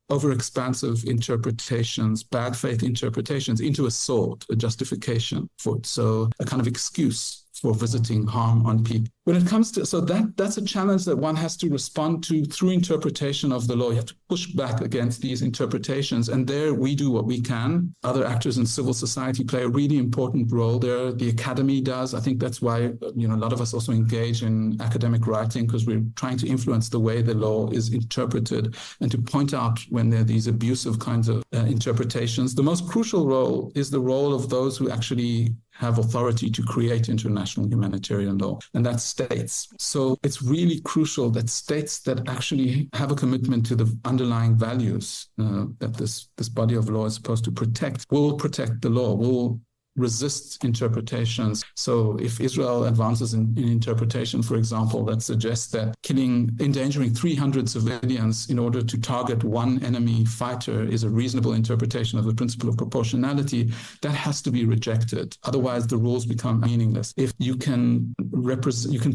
overexpansive interpretations, bad faith interpretations, into a sword, a justification for it. So a kind of excuse for visiting harm on people. When it comes to, so that's a challenge that one has to respond to through interpretation of the law. You have to push back against these interpretations. And there we do what we can. Other actors in civil society play a really important role there. The academy does. I think that's why, a lot of us also engage in academic writing, because we're trying to influence the way the law is interpreted and to point out when there are these abusive kinds of interpretations. The most crucial role is the role of those who actually have authority to create international humanitarian law, and that's states. So it's really crucial that states that actually have a commitment to the underlying values that this body of law is supposed to protect, will protect the law, will resist interpretations. So if Israel advances in interpretation, for example, that suggests that endangering 300 civilians in order to target one enemy fighter is a reasonable interpretation of the principle of proportionality, that has to be rejected. Otherwise, the rules become meaningless. If you can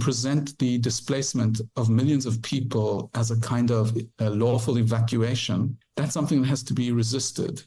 present the displacement of millions of people as a kind of lawful evacuation, that's something that has to be resisted.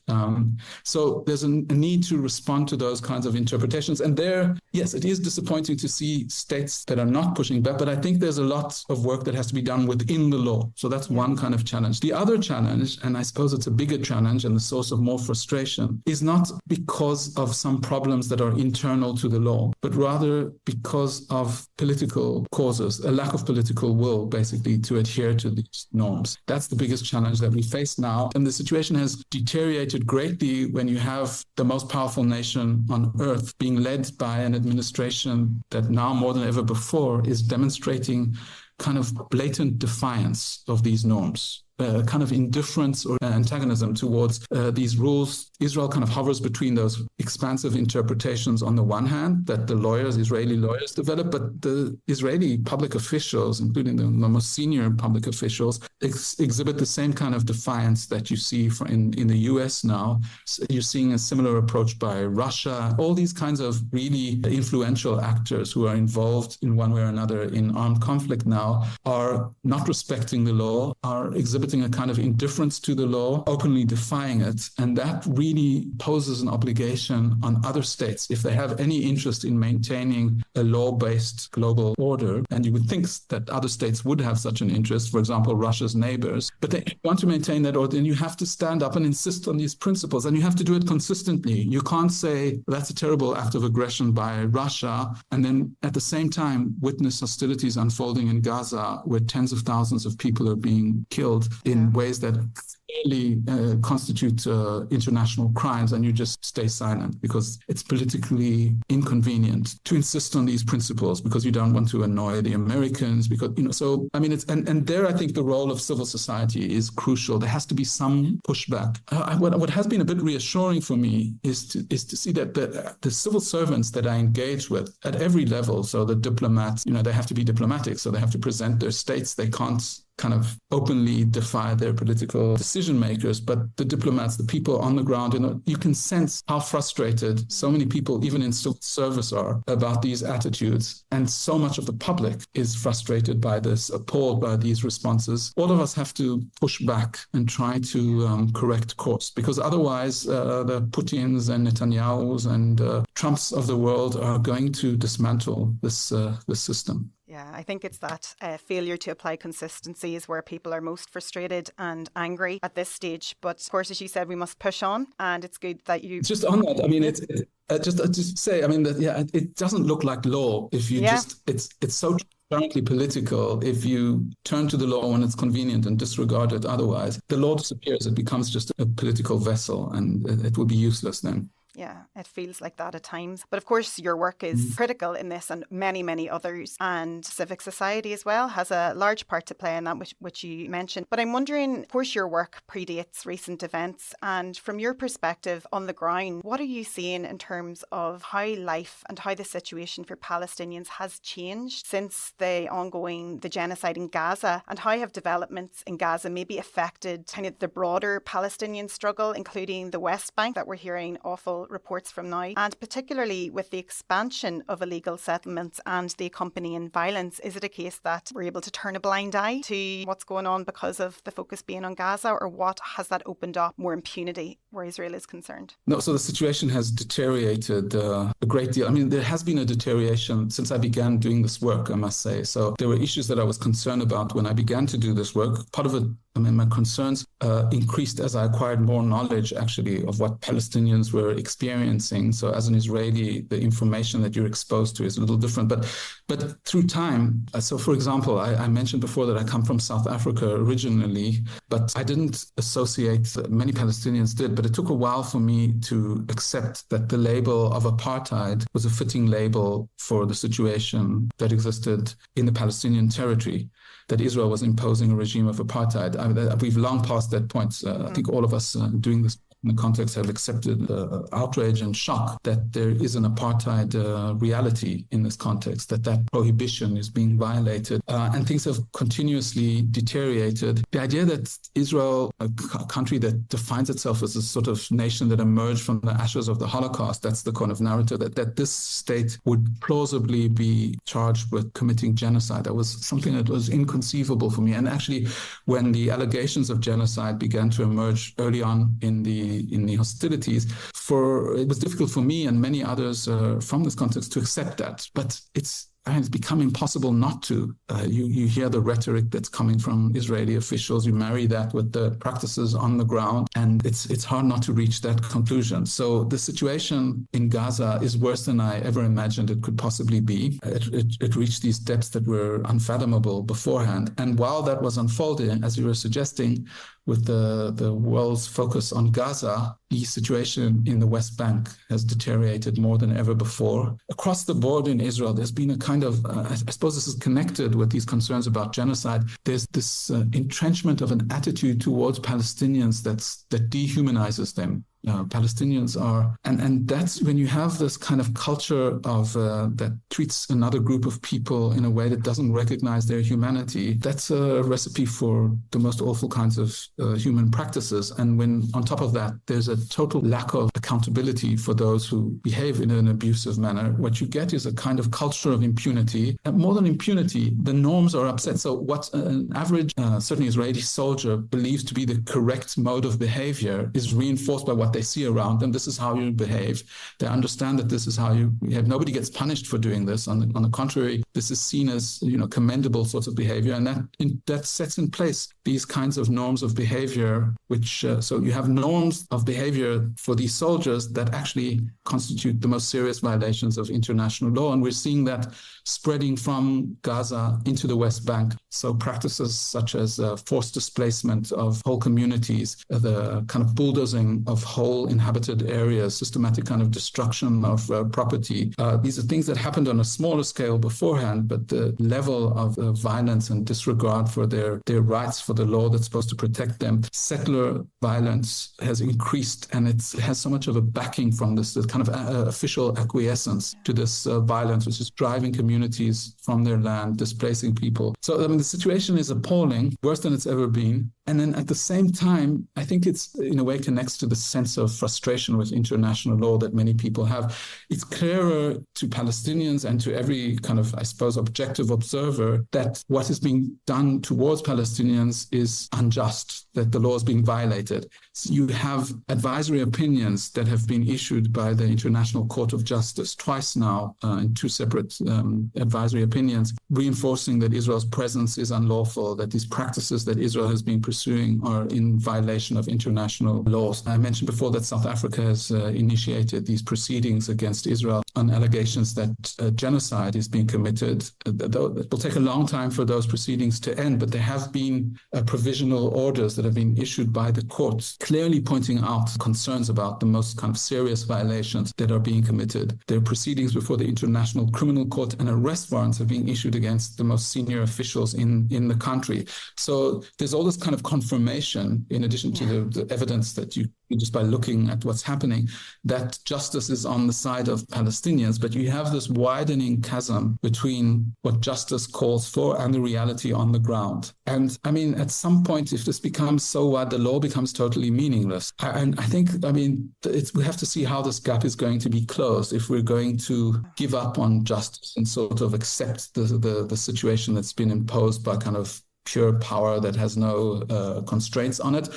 So there's a need to respond to those kinds of interpretations. And there, yes, it is disappointing to see states that are not pushing back, but I think there's a lot of work that has to be done within the law. So that's one kind of challenge. The other challenge, and I suppose it's a bigger challenge and the source of more frustration, is not because of some problems that are internal to the law, but rather because of political causes, a lack of political will, basically, to adhere to these norms. That's the biggest challenge that we face now. And the situation has deteriorated greatly when you have the most powerful nation on earth being led by an administration that now more than ever before is demonstrating kind of blatant defiance of these norms. Kind of indifference or antagonism towards these rules. Israel kind of hovers between those expansive interpretations on the one hand that the Israeli lawyers develop, but the Israeli public officials, including the most senior public officials, exhibit the same kind of defiance that you see in the US now. So you're seeing a similar approach by Russia. All these kinds of really influential actors who are involved in one way or another in armed conflict now are not respecting the law, are exhibiting a kind of indifference to the law, openly defying it. And that really poses an obligation on other states if they have any interest in maintaining a law-based global order. And you would think that other states would have such an interest, for example, Russia's neighbors. But they want to maintain that order, and you have to stand up and insist on these principles, and you have to do it consistently. You can't say that's a terrible act of aggression by Russia, and then at the same time witness hostilities unfolding in Gaza where tens of thousands of people are being killed in ways that clearly constitute international crimes, and you just stay silent because it's politically inconvenient to insist on these principles because you don't want to annoy the Americans. Because so I mean, it's and there I think the role of civil society is crucial. There has to be some pushback. What has been a bit reassuring for me is to see that the civil servants that I engage with at every level, so the diplomats, they have to be diplomatic, so they have to present their states. They can't kind of openly defy their political decision makers, but the diplomats, the people on the ground, you can sense how frustrated so many people, even in civil service, are about these attitudes. And so much of the public is frustrated by this, appalled by these responses. All of us have to push back and try to correct course, because otherwise the Putins and Netanyahus and Trumps of the world are going to dismantle this system. Yeah, I think it's that failure to apply consistency is where people are most frustrated and angry at this stage. But of course, as you said, we must push on, and it's good that you... Just on that, I mean, just say, I mean, that it doesn't look like law if you it's so transparently political. If you turn to the law when it's convenient and disregard it otherwise, the law disappears. It becomes just a political vessel, and it will be useless then. Yeah, it feels like that at times. But of course, your work is critical in this, and many, many others. And civic society as well has a large part to play in that, which you mentioned. But I'm wondering, of course, your work predates recent events. And from your perspective on the ground, what are you seeing in terms of how life and how the situation for Palestinians has changed since the genocide in Gaza? And how have developments in Gaza maybe affected kind of the broader Palestinian struggle, including the West Bank that we're hearing awful reports from now, and particularly with the expansion of illegal settlements and the accompanying violence? Is it a case that we're able to turn a blind eye to what's going on because of the focus being on Gaza, or what has that opened up more impunity where Israel is concerned? No, so the situation has deteriorated a great deal. I mean, there has been a deterioration since I began doing this work, I must say. So there were issues that I was concerned about when I began to do this work. Part of it, my concerns increased as I acquired more knowledge, actually, of what Palestinians were experiencing. So as an Israeli, the information that you're exposed to is a little different. But through time, so for example, I mentioned before that I come from South Africa originally, but I didn't associate, many Palestinians did, but it took a while for me to accept that the label of apartheid was a fitting label for the situation that existed in the Palestinian territory, that Israel was imposing a regime of apartheid. We've long passed that point. I think all of us doing this in the context have accepted outrage and shock that there is an apartheid reality in this context, that prohibition is being violated, and things have continuously deteriorated. The idea that Israel, a country that defines itself as a sort of nation that emerged from the ashes of the Holocaust, that's the kind of narrative that this state would plausibly be charged with committing genocide. That was something that was inconceivable for me. And actually, when the allegations of genocide began to emerge early on in the hostilities, it was difficult for me and many others from this context to accept that. But it's become impossible not to. You hear the rhetoric that's coming from Israeli officials, you marry that with the practices on the ground, and it's hard not to reach that conclusion. So the situation in Gaza is worse than I ever imagined it could possibly be. It reached these depths that were unfathomable beforehand. And while that was unfolding, as you were suggesting, with the world's focus on Gaza, the situation in the West Bank has deteriorated more than ever before. Across the board in Israel, there's been a kind of, I suppose this is connected with these concerns about genocide. There's this entrenchment of an attitude towards Palestinians that dehumanizes them. Palestinians are, and that's when you have this kind of culture of that treats another group of people in a way that doesn't recognize their humanity. That's a recipe for the most awful kinds of human practices. And when on top of that, there's a total lack of accountability for those who behave in an abusive manner, what you get is a kind of culture of impunity. And more than impunity, the norms are upset. So what an average, certainly Israeli soldier believes to be the correct mode of behavior is reinforced by what they see around them. This is how you behave. They understand that this is how you behave. Nobody gets punished for doing this. On the contrary, this is seen as, commendable sorts of behavior. And that sets in place these kinds of norms of behavior, which, so you have norms of behavior for these soldiers that actually constitute the most serious violations of international law. And we're seeing that spreading from Gaza into the West Bank. So practices such as forced displacement of whole communities, the kind of bulldozing of whole inhabited areas, systematic kind of destruction of property. These are things that happened on a smaller scale beforehand, but the level of violence and disregard for their rights, for the law that's supposed to protect them, settler violence has increased, and it has so much of a backing from this kind of official acquiescence to this violence, which is driving communities from their land, displacing people. So, the situation is appalling, worse than it's ever been. And then at the same time, I think it's in a way connects to the sense of frustration with international law that many people have. It's clearer to Palestinians and to every kind of, I suppose, objective observer that what is being done towards Palestinians is unjust, that the law is being violated. So you have advisory opinions that have been issued by the International Court of Justice twice now in two separate advisory opinions, reinforcing that Israel's presence is unlawful, that these practices that Israel has been pursuing are in violation of international laws. I mentioned before that South Africa has initiated these proceedings against Israel on allegations that genocide is being committed. It will take a long time for those proceedings to end, but there have been provisional orders that have been issued by the courts, clearly pointing out concerns about the most kind of serious violations that are being committed. There are proceedings before the International Criminal Court, and arrest warrants are being issued against the most senior officials in the country. So there's all this kind of confirmation, in addition to the evidence that you just by looking at what's happening, that justice is on the side of Palestinians, but you have this widening chasm between what justice calls for and the reality on the ground. And at some point, if this becomes so wide, the law becomes totally meaningless. And I think, we have to see how this gap is going to be closed if we're going to give up on justice and sort of accept the situation that's been imposed by kind of pure power that has no constraints on it,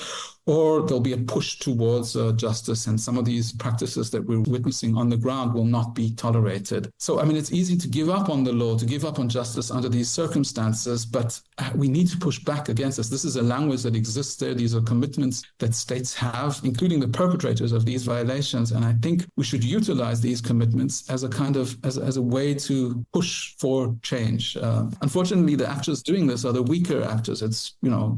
or there'll be a push towards justice, and some of these practices that we're witnessing on the ground will not be tolerated. So, it's easy to give up on the law, to give up on justice under these circumstances, but we need to push back against this. This is a language that exists there. These are commitments that states have, including the perpetrators of these violations, and I think we should utilize these commitments as a kind of, as a way to push for change. Unfortunately, the actors doing this are the weaker actors. It's,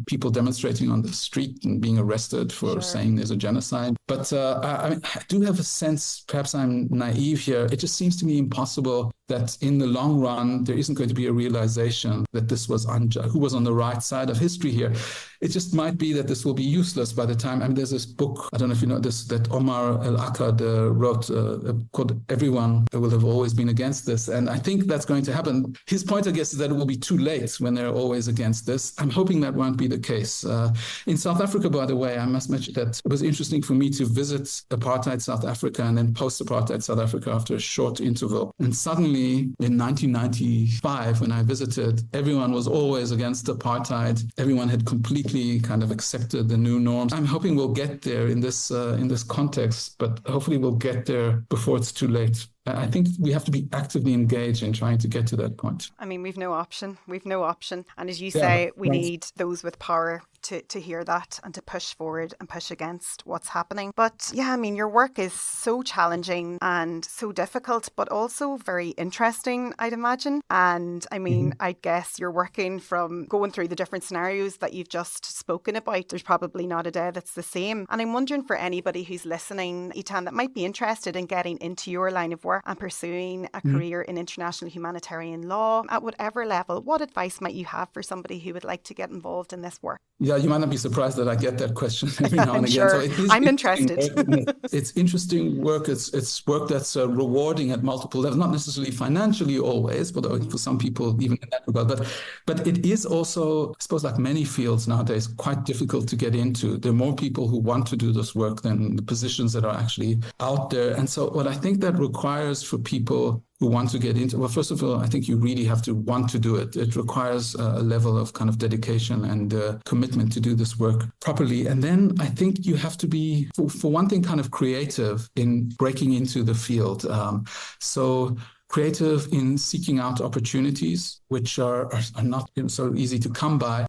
people demonstrating on the street and being arrested for saying there's a genocide. But I do have a sense, perhaps I'm naive here, it just seems to me impossible that in the long run, there isn't going to be a realization that this was unjust, who was on the right side of history here. It just might be that this will be useless by the time. There's this book, I don't know if you know this, that Omar El-Akkad wrote called Everyone Will Have Always Been Against This. And I think that's going to happen. His point, I guess, is that it will be too late when they're always against this. I'm hoping that won't be the case. In South Africa, by the way, I must mention that it was interesting for me to visit apartheid South Africa and then post-apartheid South Africa after a short interval. And suddenly, in 1995, when I visited, everyone was always against apartheid. Everyone had completely kind of accepted the new norms. I'm hoping we'll get there in this context, but hopefully we'll get there before it's too late. I think we have to be actively engaged in trying to get to that point. We've no option. And as you say, we need those with power to hear that and to push forward and push against what's happening. But your work is so challenging and so difficult, but also very interesting, I'd imagine. And I guess you're working from going through the different scenarios that you've just spoken about. There's probably not a day that's the same. And I'm wondering for anybody who's listening, Eitan, that might be interested in getting into your line of work and pursuing a career in international humanitarian law at whatever level, what advice might you have for somebody who would like to get involved in this work? Yeah, you might not be surprised that I get that question every now and again. Sure. So I'm interested. It's interesting work. It's work that's rewarding at multiple levels, not necessarily financially always, but for some people even in that regard. But it is also, I suppose, like many fields nowadays, quite difficult to get into. There are more people who want to do this work than the positions that are actually out there. And so what I think that requires for people who want to get into, well, first of all, I think you really have to want to do it. It requires a level of kind of dedication and commitment to do this work properly. And then I think you have to be, for one thing, kind of creative in breaking into the field. So creative in seeking out opportunities, which are not so easy to come by.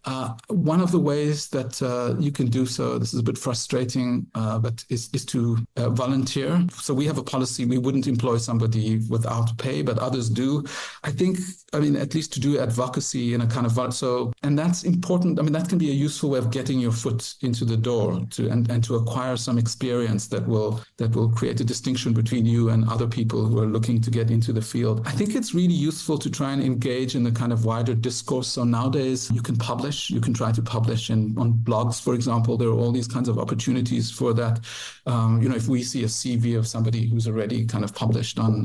One of the ways that you can do so, this is a bit frustrating, but is to volunteer. So we have a policy, we wouldn't employ somebody without pay, but others do. I mean, at least to do advocacy in a kind of, and that's important. I mean, that can be a useful way of getting your foot into the door and to acquire some experience that will create a distinction between you and other people who are looking to get into the field. I think it's really useful to try and engage in the kind of wider discourse. So nowadays you can try to publish on blogs, for example. There are all these kinds of opportunities for that. If we see a CV of somebody who's already kind of published on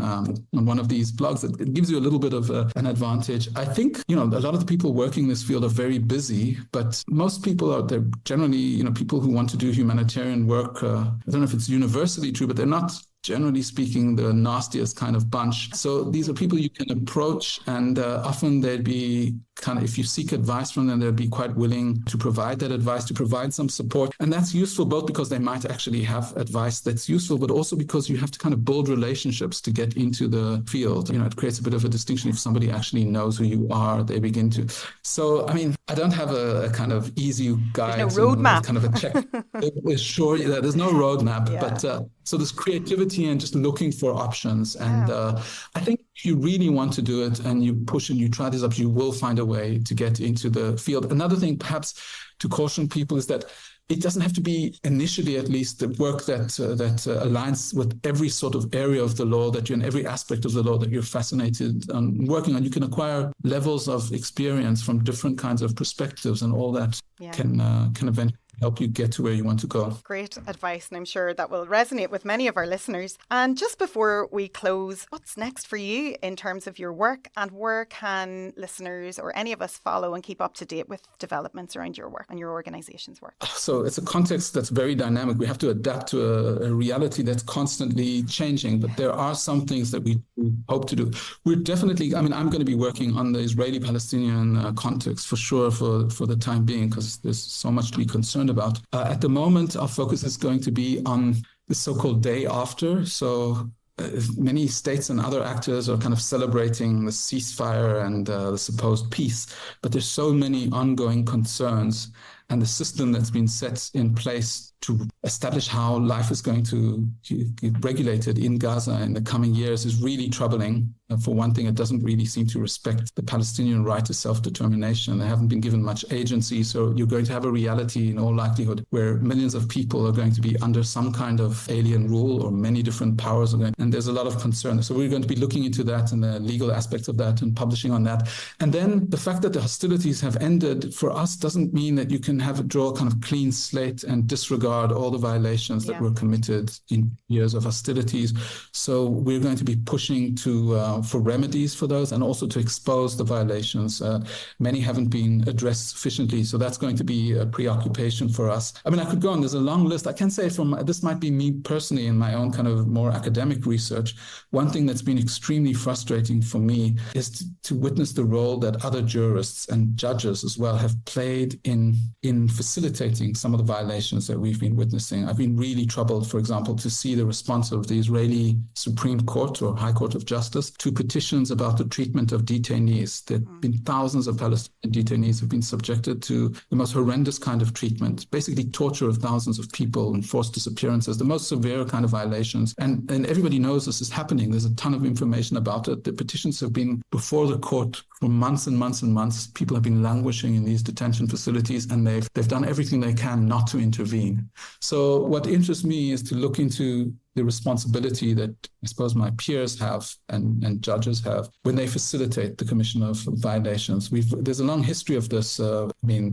one of these blogs, it gives you a little bit of an advantage. I think, a lot of the people working in this field are very busy, but most people out there generally, people who want to do humanitarian work, I don't know if it's universally true, but they're not, generally speaking, the nastiest kind of bunch. So these are people you can approach, and often they'd be if you seek advice from them, they'll be quite willing to provide that advice, to provide some support. And that's useful both because they might actually have advice that's useful, but also because you have to kind of build relationships to get into the field. It creates a bit of a distinction. If somebody actually knows who you are, they begin to. So, I mean, I don't have a kind of easy guide. There's no roadmap. Kind of a check. Sure, there's no roadmap, but so there's creativity and just looking for options. And I think if you really want to do it and you push and you try this up, you will find a way to get into the field. Another thing perhaps to caution people is that it doesn't have to be initially, at least, the work that aligns with every sort of area of the law that you're in, every aspect of the law that you're fascinated on working on. You can acquire levels of experience from different kinds of perspectives, and all that can eventually help you get to where you want to go. Great advice, and I'm sure that will resonate with many of our listeners. And just before we close, what's next for you in terms of your work, and where can listeners or any of us follow and keep up to date with developments around your work and your organisation's work? So it's a context that's very dynamic. We have to adapt to a reality that's constantly changing, but there are some things that we hope to do. We're definitely, I'm going to be working on the Israeli-Palestinian context for sure for the time being, because there's so much to be concerned about. At the moment, our focus is going to be on the so-called day after. So many states and other actors are kind of celebrating the ceasefire and the supposed peace, but there's so many ongoing concerns, and the system that's been set in place to establish how life is going to be regulated in Gaza in the coming years is really troubling. For one thing, it doesn't really seem to respect the Palestinian right to self-determination. They haven't been given much agency. So you're going to have a reality, in all likelihood, where millions of people are going to be under some kind of alien rule, or many different powers are going, and there's a lot of concern. So we're going to be looking into that and the legal aspects of that and publishing on that. And then the fact that the hostilities have ended for us doesn't mean that you can draw a kind of clean slate and disregard all the violations that were committed in years of hostilities. So we're going to be pushing for remedies for those, and also to expose the violations. Many haven't been addressed sufficiently, so that's going to be a preoccupation for us. I mean, I could go on. There's a long list. I can say this might be me personally in my own kind of more academic research. One thing that's been extremely frustrating for me is to witness the role that other jurists and judges as well have played in facilitating some of the violations that we've been witnessing. I've been really troubled, for example, to see the response of the Israeli Supreme Court or High Court of Justice to petitions about the treatment of detainees. There have been thousands of Palestinian detainees who've been subjected to the most horrendous kind of treatment, basically torture of thousands of people and forced disappearances, the most severe kind of violations. And everybody knows this is happening. There's a ton of information about it. The petitions have been before the court for months and months and months. People have been languishing in these detention facilities, and they've done everything they can not to intervene. So what interests me is to look into the responsibility that I suppose my peers have and judges have when they facilitate the commission of violations. There's a long history of this.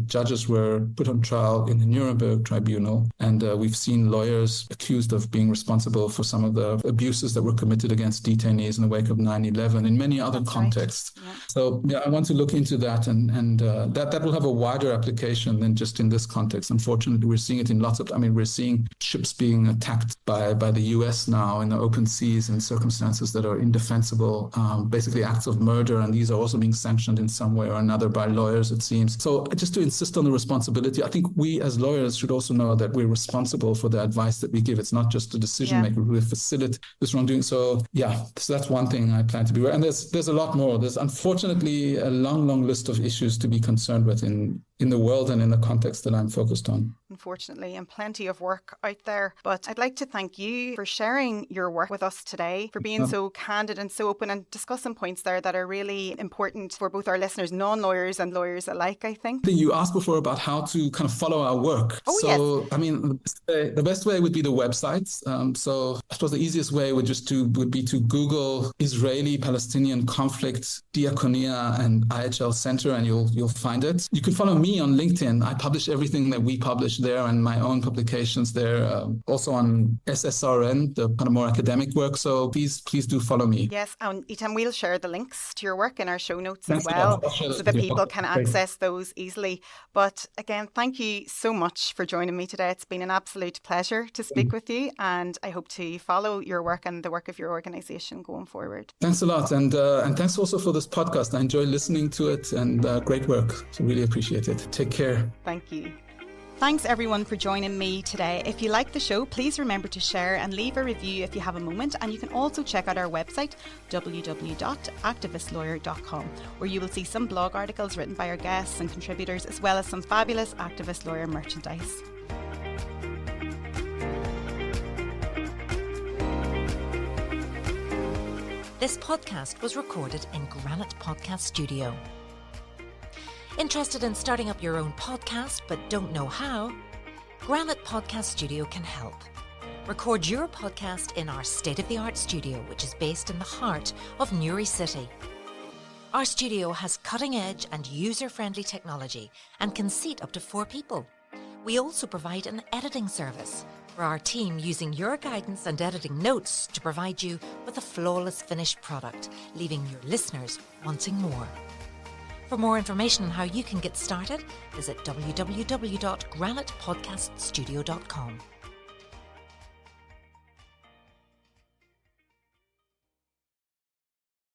Judges were put on trial in the Nuremberg tribunal, and we've seen lawyers accused of being responsible for some of the abuses that were committed against detainees in the wake of 9/11 in many other contexts. Right. Yeah. So I want to look into that, and that will have a wider application than just in this context. Unfortunately, we're seeing it in we're seeing ships being attacked by the US now in the open seas in circumstances that are indefensible, basically acts of murder, and these are also being sanctioned in some way or another by lawyers, it seems. So just to insist on the responsibility, I think we as lawyers should also know that we're responsible for the advice that we give. It's not just the decision maker who will facilitate this wrongdoing. So so that's one thing I plan to be aware. And there's a lot more. There's unfortunately a long list of issues to be concerned with in the world and in the context that I'm focused on. Unfortunately, and plenty of work out there. But I'd like to thank you for sharing your work with us today, for being so candid and so open and discussing points there that are really important for both our listeners, non-lawyers and lawyers alike, I think. You asked before about how to kind of follow our work. Yes. I mean, the best way would be the websites. So I suppose the easiest way would be to Google Israeli-Palestinian conflict, diaconia, and IHL Centre, and you'll find it. You can follow me on LinkedIn. I publish everything that we publish there and my own publications there. Also on SSRN, the kind of more academic work. So please do follow me. Yes, and Eitan, we'll share the links to your work in our show notes as well, so that people can access those easily. But again, thank you so much for joining me today. It's been an absolute pleasure to speak with you, and I hope to follow your work and the work of your organisation going forward. Thanks a lot, and thanks also for this podcast. I enjoy listening to it, and great work. So really appreciate it. Take care. Thank you. Thanks everyone for joining me today. If you like the show, please remember to share and leave a review if you have a moment. And you can also check out our website, www.activistlawyer.com, where you will see some blog articles written by our guests and contributors, as well as some fabulous Activist Lawyer merchandise. This podcast was recorded in Granite Podcast Studio. Interested in starting up your own podcast but don't know how? Granite Podcast Studio can help. Record your podcast in our state-of-the-art studio, which is based in the heart of Newry City. Our studio has cutting-edge and user-friendly technology and can seat up to 4 people. We also provide an editing service for our team, using your guidance and editing notes to provide you with a flawless finished product, leaving your listeners wanting more. For more information on how you can get started, visit www.granitepodcaststudio.com.